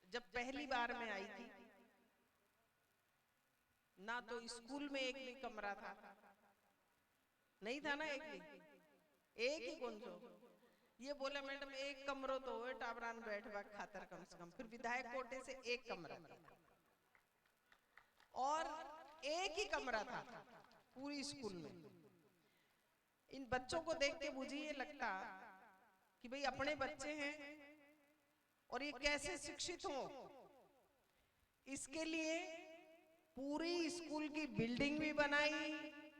जब पहली बार मैं आई थी ना, तो स्कूल में एक भी कमरा था नहीं था ना, एक भी, एक ही कौन सो। ये बोला मैडम एक कमरो तो हो टाबरान बैठवा खातर कम से कम, फिर विधायक कोटे से एक कमरा था और एक ही कमरा था पूरी स्कूल में। इन बच्चों को देख के मुझे ये लगता कि भाई अपने बच्चे हैं और ये कैसे शिक्षित हो। इसके लिए पूरी स्कूल की बिल्डिंग भी बनाई,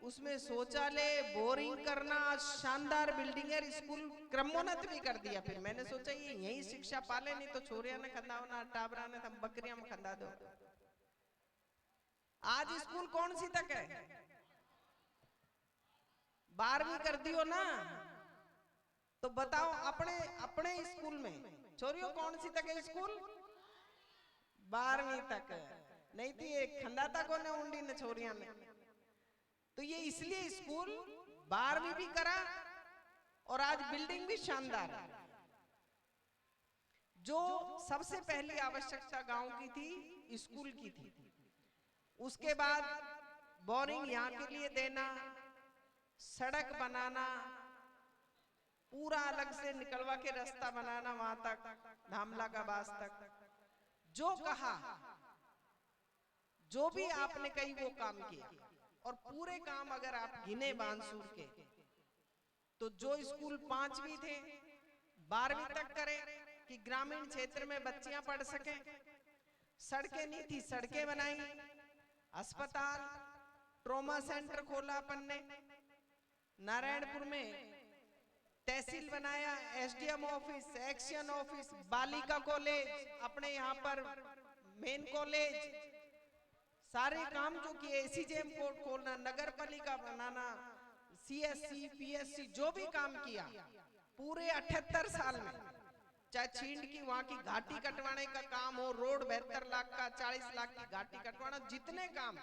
उसमें शौचालय, बोरिंग करना, शानदार बिल्डिंग है, स्कूल क्रमोन्नत भी कर दिया। फिर मैंने सोचा ये यही शिक्षा पाले, नहीं तो छोरिया ने खंदा ना टाबरा ने थम बकरियां में खंदा दो। आज स्कूल कौन सी तक है? 12वीं कर दियो ना, तो बताओ अपने अपने स्कूल में छोरियों कौन सी तक है स्कूल? 12वीं तक। नहीं थी एक खंडाता को ने उंडी ने छोरिया ने। तो ये इसलिए स्कूल 12वीं भी करा और आज बिल्डिंग भी शानदार है। जो सबसे पहली आवश्यकता गांव की थी, स्कूल की थी। उसके बाद बोरिंग यहाँ के लिए देना, सड़क बनाना, पूरा अलग से निकलवा के रास्ता बनाना वहां तक, धामला का बास तक। जो कहा, जो भी आपने कही वो काम किया। और पूरे काम अगर आप गिने बांसुर के, तो जो स्कूल 5वीं थे 12वीं तक करे कि ग्रामीण क्षेत्र में बच्चियां पढ़ सकें। सड़कें नहीं थी, सड़कें बनाई, अस्पताल, ट्रॉमा सेंटर खोला अपन ने, नारायणपुर में तहसील बनाया, एसडीएम ऑफिस, एक्शन ऑफिस, बालिका कॉलेज, अपने यहाँ पर मेन कॉलेज, सारे काम जो किए, एसीजेएम कोर्ट खोलना, नगर पालिका बनाना, सीएससी, पीएससी, जो भी काम किया पूरे 78 साल में, चाहे छींड की वहां की घाटी कटवाने का काम हो, रोड 72 लाख का, 40 लाख की घाटी कटवाना, जितने काम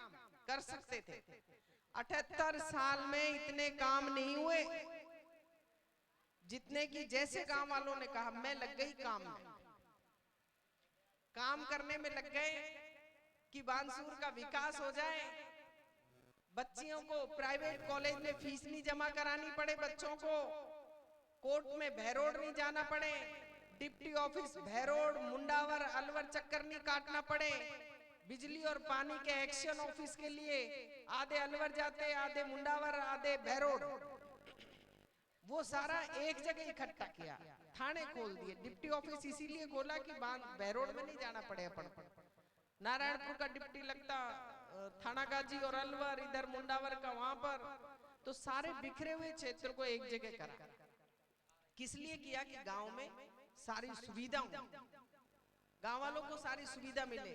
कर सकते थे 78 साल में इतने काम नहीं हुए जितने की जैसे गांव वालों ने कहा मैं लग गई काम में, काम करने में लग गए कि बांसुर का विकास हो जाए, बच्चियों को प्राइवेट कॉलेज में फीस नहीं जमा करानी पड़े, बच्चों को कोर्ट में भैरोड नहीं जाना पड़े, डिप्टी ऑफिस भैरोड, मुंडावर, अलवर चक्कर नहीं काटना पड़े, बिजली और पानी के एक्शन ऑफिस के लिए आधे अलवर जाते, आधे मुंडावर, आधे भैरोड, वो सारा एक जगह इकट्ठा किया, थाने खोल दिए। डिप्टी ऑफिस इसीलिए खोला कि भैरोड में नहीं जाना पड़े अपन, नारायणपुर का डिप्टी लगता थाना गाजी और अलवर, इधर मुंडावर का वहां पर, तो सारे बिखरे हुए क्षेत्र को एक जगह करा। किस लिए किया कि गांव में सारी सुविधा, गांव वालों को सारी सुविधा मिले।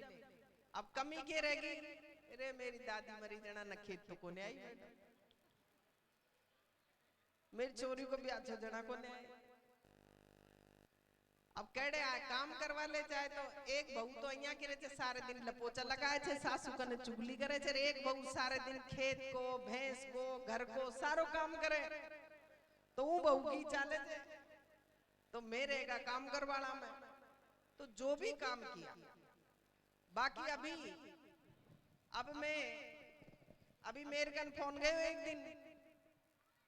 अब कमी के रहेगी, अरे मेरी दादी मरी जना न खेत तो कोने आई, मेरी छोरी को भी अच्छा जना कोने आई। अब केड़े आए काम करवा ले चाहे तो एक बहू तो अहिया करे छे सारे दिन लपोचा लगाए छे, सासू कने चुगली करे छे, एक बहू सारे दिन खेत को, भैंस को, घर को सारो काम करे, तो वो बहू की चाले छे तो मेरे का काम करवाना में। तो जो भी काम किया, बाकी अभी मेरे कन फोन गए एक दिन,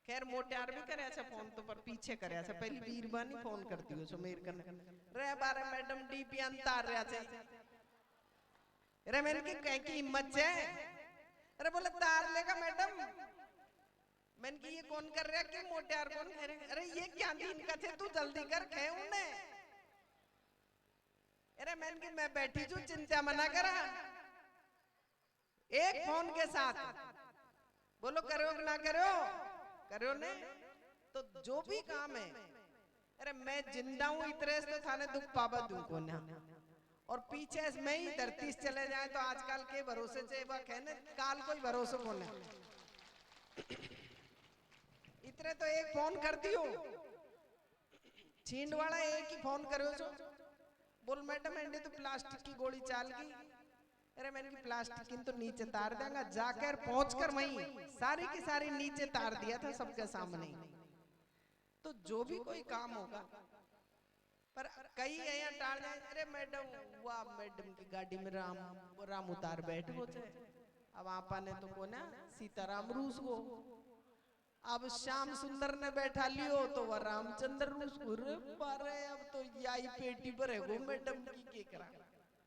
खैर मोटियार भी करे अच्छा फोन तो पर पीछे करे अच्छा, पहली बीरबानी फोन करती हो सो मेरे कन रे बारे मैडम डीपी अंतार रहा छे, रे मैंने की कह की हिम्मत छे, अरे बोले तार लेगा मैडम, मैंने की ये कौन कर रहा कि मोटियार कौन कह रहे, अरे ये क्या दिन का थे तू जल्दी कर खे उन्हें, अरे मैंने की मैं बैठी छू चिंता मना करा, एक फोन के साथ बोलो करो ना करो करो ने। तो जो भी काम है, अरे मैं जिंदा हूं इतने तो थाने दुख पावा दूं को ना, और पीछे मैं ही धरती से चले जाए तो आजकल के भरोसे से वह कहने काल कोई भरोसा को ना, इतने तो एक फोन कर दियो, छींड वाला एक ही फोन करो जो बोल मैडम एंडी तो प्लास्टिक की गोली चाल गई, अरे मैंने की प्लास्टिक की तो नीचे तार देंगा, जाकर पहुंचकर वहीं सारी की सारी नीचे तार दिया था सबके सामने। तो जो भी कोई काम होगा पर कई यहाँ टाल जाए, अरे मैडम वाह मैडम की गाड़ी में राम उतार बैठ हो जाए। अब आपा ने तो को ना सीताराम रूस को, अब श्याम सुंदर ने बैठा लियो तो वह रामचंद्र रूस को। अरे अब तो याई पेटी पर है वो मैडम की के करा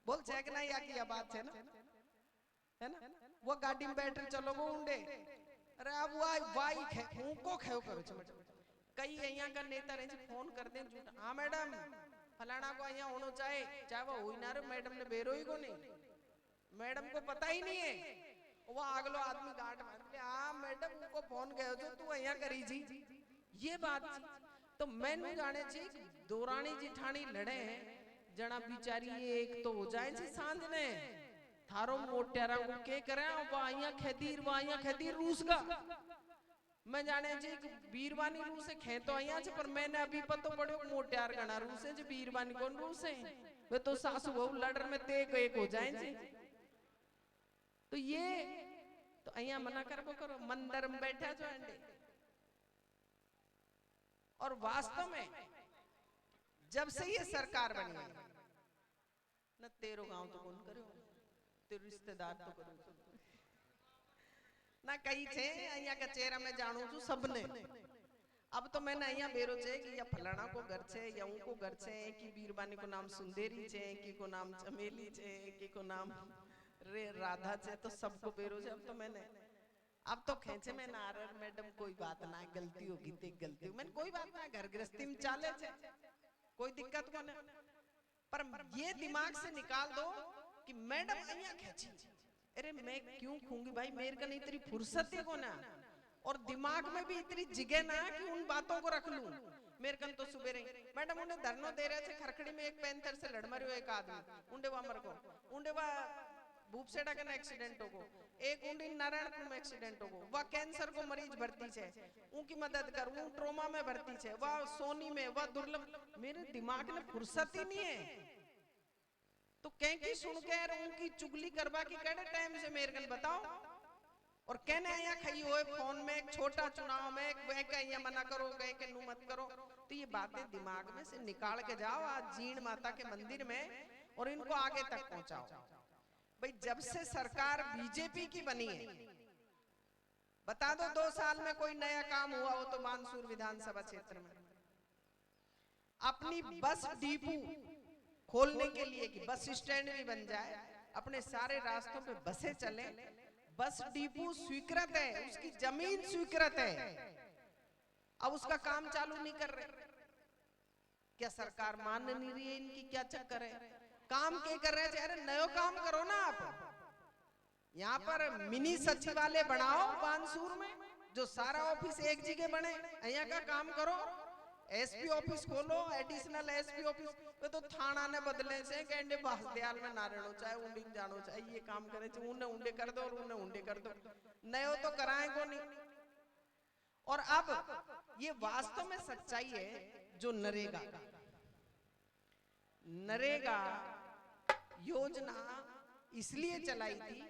बोल छे कि नहीं, या की बात है ना, है ना। वो गाड़ी में बैठ चलो वो उंडे, अरे अब वाई उनको खेव करो छ। कई यहाँ का नेता रहे फोन कर दे झूठा, हाँ मैडम फलाना को यहाँ होना चाहे, चाहे वो हुई ना रे, मैडम ने बेरो ही को नहीं, मैडम को पता ही नहीं है। वो अगलो आदमी गांठ मार ले, हाँ मैडम उनको फोन गयो जो तू यहाँ करी जी, ये बात। तो मैंने जाने छी दोरानी जिठानी लड़े जना बिचारी एक तो हो जाए छी सांझ ने थारो मोटेरा को के करे वाइया खेदीर रूस का। मैं जाने जी बीरवानी रूस खे तो आया छे, पर मैंने अभी पतो पड़ो मोटियार गणा रूस है, बीरवानी कौन रूस है, वे तो सासू बहू लड़ में ते एक हो जाए जी। तो ये तो अहिया मना करबो करो, मंदिर में बैठा जो अंडे। और वास्तव में जब से ये सरकार बनी है न, तेरो गांव तो कौन करो, तेरे रिश्तेदार तो करो ना, कई थे अहिया का चेहरा में जानू छू सबने। अब तो मैंने अहिया बेरो छे कि या फलाना को घर छे या उनको घर छे, कि बीरबानी को नाम सुंदेरी छे, कि को नाम चमेली छे, कि को नाम रे राधा छे, तो सबको बेरो छे। अब तो मैंने अब तो खेचे में नारर मैडम कोई बात ना, गलती होगी ते गलती, मैंने कोई बात ना, घर गृहस्थी में चाले छे, कोई दिक्कत को नहीं। पर ये दिमाग से निकाल दो कि मैडम अहिया खेची, अरे मैं क्यों खूंगी भाई, मेरे का नहीं इतनी फुर्सत है को ना, और दिमाग में भी इतनी जिगे ना कि उन बातों को रख लूं। मेरे कन तो सुबह रही मैडम उन्हें धरनो दे रहे थे खरखड़ी में, एक पैंथर से लड़ मरियो एक आदमी, उन्हें वहां मर को, उन्हें वहां भूपसेड़ा का एक्सीडेंट हो गो, एक उन्हें नारायणपुर में एक्सीडेंट हो गो, वह कैंसर को मरीज भर्ती छे, उनकी मदद कर, वो ट्रोमा में भर्ती छे, वह सोनी में, वह दुर्लभ। मेरे दिमाग में फुर्सत ही नहीं है, तो कहीं की सुन के उनकी चुगली करवा की कड़े टाइम से मेरे कन बताओ। और कहने आया खई होए फोन में एक छोटा चुनाव में वह कहीं मना करो, कहीं के नु मत करो। तो ये बातें दिमाग में से निकाल के जाओ आज जीण माता के मंदिर में और इनको आगे तक पहुंचाओ। भाई जब से सरकार बीजेपी की बनी है, बता दो 2 साल में कोई नया काम हुआ हो तो बानसूर विधानसभा क्षेत्र में अपनी बस डिपो खोलने के लिए कि बस स्टैंड भी बन जाए, अपने सारे रास्तों पे बसें चले, बस डिपो स्वीकृत है, उसकी जमीन स्वीकृत है, अब उसका काम चालू नहीं कर रहे। क्या सरकार मान नहीं रही है? इनकी क्या चक्कर है? काम क्या कर रहे थे? अरे नयो काम करो ना आप, यहाँ पर मिनी सचिवालय बनाओ बानसूर में, जो सारा ऑफिस एक जगह बने, यहाँ का काम करो, एसपी ऑफिस खोलो, एडिशनल एसपी ऑफिस पे तो थाना ने बदले से कहने बासदयाल में ना रहना चाहे, उंडिंग जानो चाहे, ये काम करे चाहिए, उन्हें उंडे कर दो और उन्हें उंडे कर दो, नयो तो कराए को नहीं। और अब ये वास्तव में सच्चाई है जो नरेगा योजना इसलिए चलाई थी,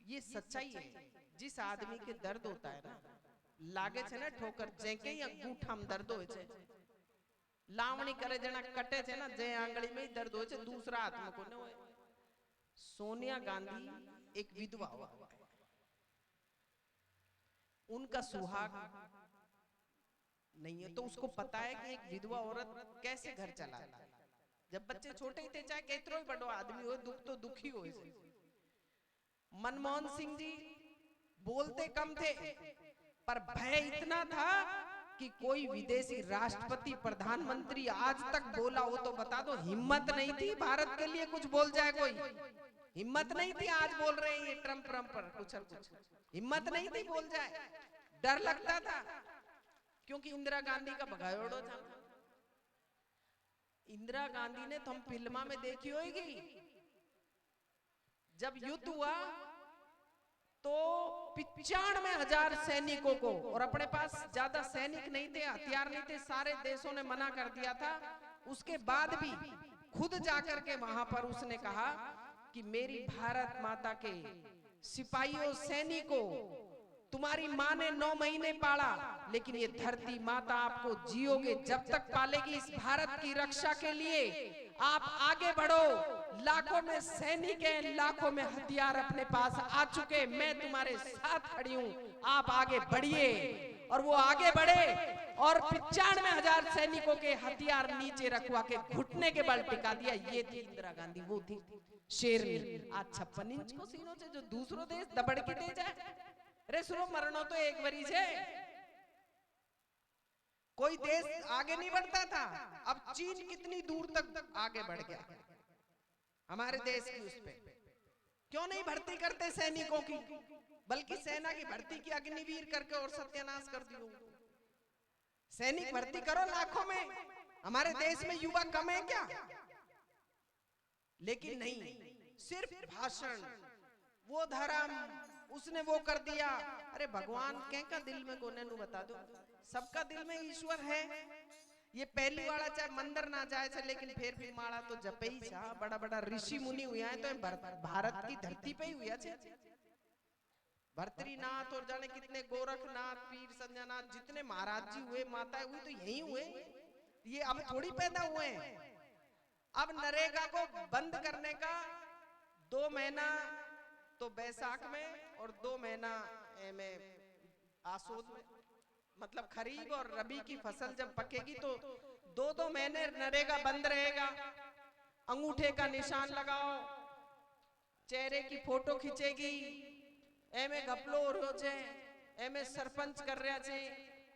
ये सच्चाई है। जिस आदमी के दर्द होता है ना, लागे छे ना ठोकर जेके या अंगूठा में दर्द होए छे, लावणी करे जना कटे छे ना, जे आंगली में ही दर्द होए छे, दूसरा हाथ में को न होए। सोनिया गांधी एक विधवा हुआ, उनका सुहाग नहीं है, तो उसको पता है कि एक विधवा औरत कैसे घर चलाए। जब बच्चे छोटे ही थे, चाहे कितनो ही बड़ो आदमी हो, दुख तो दुखी हो। मनमोहन सिंह जी बोलते कम थे, पर भय इतना था कि कोई विदेशी राष्ट्रपति प्रधानमंत्री आज तक बोला हो तो बता दो, हिम्मत नहीं थी भारत के लिए कुछ बोल जाए कोई, हिम्मत नहीं थी। आज बोल रहे हैं ये ट्रम्प पर कुछ हिम्मत नहीं थी बोल जाए, डर लगता था, क्योंकि इंदिरा गांधी का भगायोड़ो था। इंदिरा गांधी ने तो हम फिल्मा में देखी होगी, जब युद्ध हुआ तो 95,000 सैनिकों को, और अपने पास ज्यादा सैनिक नहीं थे, हथियार नहीं थे, सारे देशों ने मना कर दिया था, उसके बाद भी खुद जाकर के वहां पर उसने कहा कि मेरी भारत माता के सिपाहियों सैनिकों तुम्हारी माँ ने 9 महीने पाला, लेकिन ये धरती माता आपको जियोगे जब तक पालेगी। इस भारत की रक्षा के लिए आप आगे बढ़ो। लाखों में सैनिक हैं, लाखों में हथियार अपने पास आ चुके, मैं तुम्हारे साथ खड़ी हूं, आप आगे बढ़िए। और वो आगे बढ़े और 95,000 सैनिकों के हथियार नीचे रखवा के घुटने के बल टिका दिया। ये थी इंदिरा गांधी, वो थी शेरनी। आज 56 इंच को सीनों से जो दूसरो देश दबड़ के दे जाए, अरे सुनो, मरनो तो एक बारी से कोई देश आगे नहीं बढ़ता था। अब चीन कितनी दूर तक आगे बढ़ गया हमारे देश की। उस पे क्यों नहीं भर्ती करते सैनिकों की, बल्कि सेना की भर्ती की अग्निवीर करके और सत्यानाश कर दियो। सैनिक भर्ती करो लाखों में। हमारे देश में युवा कम है क्या? लेकिन नहीं, सिर्फ भाषण, वो धर्म, उसने वो कर दिया। अरे भगवान कहका दिल में कोने नु बता दो, सबका दिल में ईश्वर है। ये पहली वाला चाहे मंदिर ना जाए से, लेकिन फिर भी माड़ा तो जपे ही छा। बड़ा बड़ा ऋषि मुनि हुआ है तो भारत की धरती पे ही हुआ छे। भर्तृनाथ और जाने कितने गोरखनाथ, पीर संजयनाथ, जितने महाराज जी हुए, माताएं हुई, तो यही हुए। ये अब थोड़ी पैदा हुए हैं। अब नरेगा को बंद करने का 2 महीना तो बैसाख में और 2 महीना में आसोद में, मतलब खरीफ और रबी की फसल जब पकेगी तो 2-2 महीने नरेगा बंद रहेगा। अंगूठे का निशान लगाओ, चेहरे की फोटो खींचेगी, एमे घपलो हो जाए, एमे सरपंच कर रहा छे।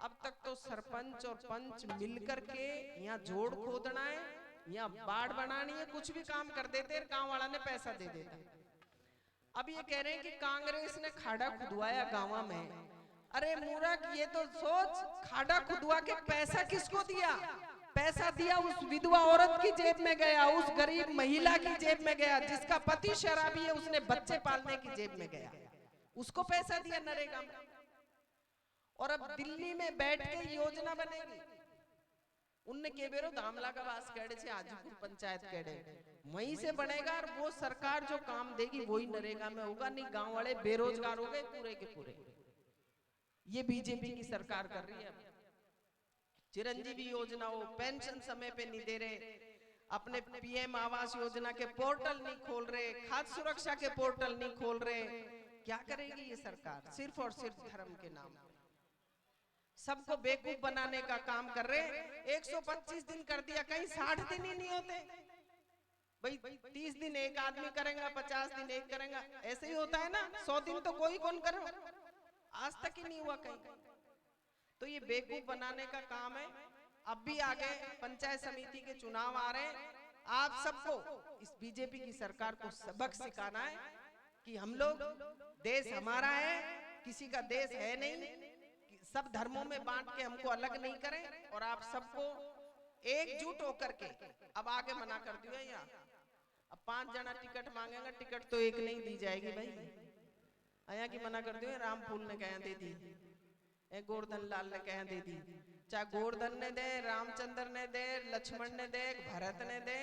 अब तक तो सरपंच और पंच मिलकर के यहाँ जोड़ खोदना है, यहाँ बाढ़ बनानी है, कुछ भी काम कर देते, गांव वाला ने पैसा दे देता। अब ये कह रहे हैं कि कांग्रेस ने खाड़ा खुदवाया गांव में। अरे मूर्ख, ये तो सोच, खाड़ा खुदवा के पैसा किसको दिया? पैसा दिया उस विधवा औरत की जेब में गया, उस गरीब महिला की जेब में गया, जिसका पति शराबी है, उसने बच्चे पालने की जेब में गया, उसको पैसा दिया नरेगा में। और अब दिल्ली में बैठ के योजना बनेगी। उनने के बेरो दामला का वास केड़े से आजूपुर पंचायत केड़े, वहीं से बनेगा। और वो सरकार जो काम देगी वही नरेगा में होगा। नहीं, गांव वाले बेरोजगार हो गए पूरे के पूरे। ये बीजेपी की सरकार कर रही है। चिरंजीवी योजना हो, पेंशन समय पे नहीं दे रहे, अपने पीएम आवास योजना के पोर्टल नहीं खोल रहे, खाद्य सुरक्षा के पोर्टल नहीं खोल रहे। क्या करेगी ये सरकार? सिर्फ और सिर्फ धर्म के नाम, सबको बेवकूफ बनाने का काम कर रहे। 125 दिन कर दिया, कहीं 60 दिन ही नहीं होते भाई। 30 दिन एक आदमी करेगा, 50 दिन एक करेगा, ऐसे ही होता है ना। 100 दिन तो कोई कौन करे, आज तक ही नहीं हुआ कहीं। तो ये बेवकूफ बनाने का काम है। अब भी आगे पंचायत समिति के चुनाव आ रहे हैं। आप सबको, इस बीजेपी की सरकार को सबक सिखाना है कि हम लोग, देश हमारा है, किसी का देश है नहीं। सब धर्मों में बांट के हमको अलग नहीं करें। और आप सबको एकजुट होकर के, अब आगे मना कर दिया यहाँ, अब 5 जना टिकट मांगेगा, टिकट तो एक नहीं दी जाएगी भाई। आया की मना कर दिया, राम फूल ने कह दे दी, गोवर्धन लाल ने कह दे दी। चाहे गोवर्धन ने दे, रामचंद्र ने दे, लक्ष्मण ने दे, भरत ने दे,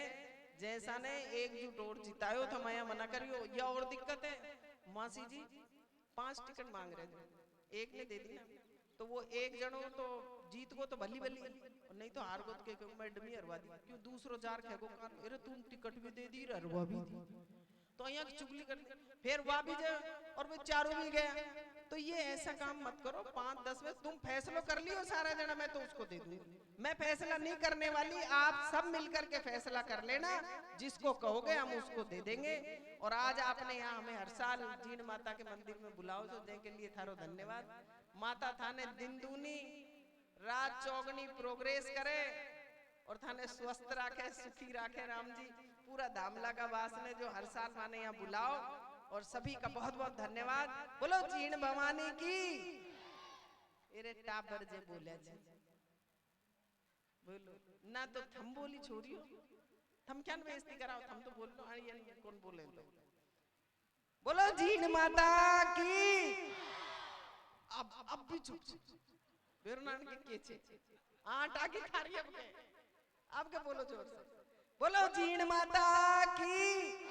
जैसा ने एकजुट और जितायो तो मैं मना करियो। या और दिक्कत है, मासी जी 5 टिकट मांग रहे थे, एक ने दे दी ना, तो वो एक जनो तो जीत को तो भली भली, और नहीं तो हार को के मैडम ही हरवा दी। क्यों दूसरो जार खेगो कार, अरे तुम टिकट भी दे दी, हरवा भी दी, तो यहाँ की चुगली कर दी। फिर वह भी जाए और वो चारों भी गया। तो ये ऐसा काम मत करो। 5-10 में तुम फैसला कर लियो सारा जना, मैं तो उसको दे दूंगी। मैं फैसला नहीं करने वाली, आप सब मिलकर के फैसला कर लेना, जिसको कहोगे हम उसको दे देंगे। और आज आपने यहाँ हमें हर साल जीण माता के मंदिर में बुलाओ, तो दे के लिए थारो धन्यवाद। माता थाने दिन दूनी रात चौगनी प्रोग्रेस करे और थाने स्वस्थ राखे, सुखी राखे। राम जी, पूरा दामला का वास ने जो हर साल माने यहाँ बुलाओ, और सभी का बहुत बहुत धन्यवाद। बोलो जीण भवानी की। एरे टाबर जे बोले छे, बोलो ना तो थम बोली छोड़ियो, थम क्या बेइज्जती कराओ, थम तो बोल लो। ये कौन बोले तो बोलो जीण माता की। अब भी चुप, बेरुनान के केचे आटा की खारी अब के बोलो जोर से, बोलो जीण माता की।